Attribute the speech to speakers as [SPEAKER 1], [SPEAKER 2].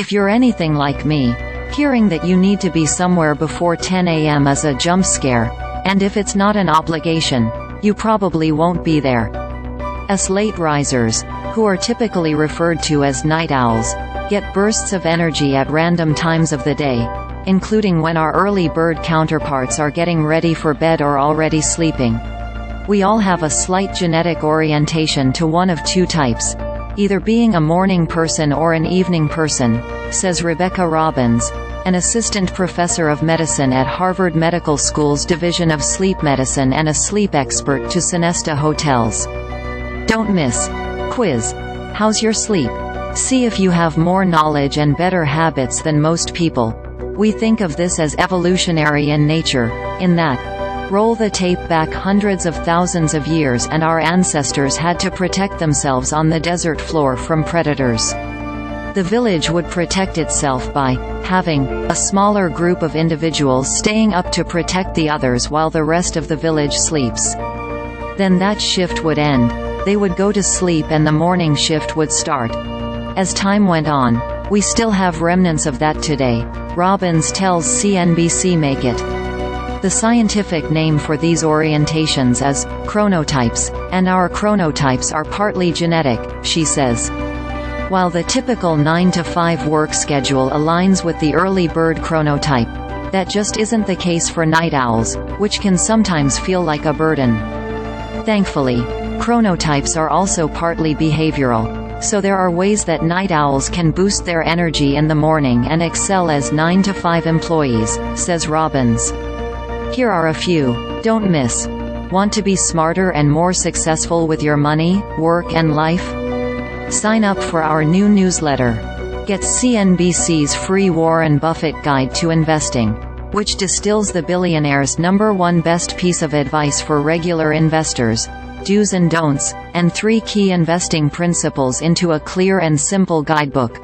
[SPEAKER 1] If you're anything like me, hearing that you need to be somewhere before 10 a.m. is a jump scare, and if it's not an obligation, you probably won't be there. As late risers, who are typically referred to as night owls, get bursts of energy at random times of the day, including when our early bird counterparts are getting ready for bed or already sleeping. We all have a slight genetic orientation to one of two types, either being a morning person or an evening person, says Rebecca Robbins, an assistant professor of medicine at Harvard Medical School's Division of Sleep Medicine and a sleep expert to Sonesta Hotels. Don't miss quiz. How's your sleep? See if you have more knowledge and better habits than most people. We think of this as evolutionary in nature, in that, roll the tape back hundreds of thousands of years and our ancestors had to protect themselves on the desert floor from predators. The village would protect itself by having a smaller group of individuals staying up to protect the others while the rest of the village sleeps. Then that shift would end, they would go to sleep and the morning shift would start. As time went on, we still have remnants of that today, Robbins tells CNBC Make It. The scientific name for these orientations is chronotypes, and our chronotypes are partly genetic, she says. While the typical 9-to-5 work schedule aligns with the early bird chronotype, that just isn't the case for night owls, which can sometimes feel like a burden. Thankfully, chronotypes are also partly behavioral, so there are ways that night owls can boost their energy in the morning and excel as 9-to-5 employees, says Robbins. Here are a few. Don't miss. Want to be smarter and more successful with your money, work and life? Sign up for our new newsletter. Get CNBC's free Warren Buffett Guide to Investing, which distills the billionaire's #1 best piece of advice for regular investors, do's and don'ts, and 3 key investing principles into a clear and simple guidebook.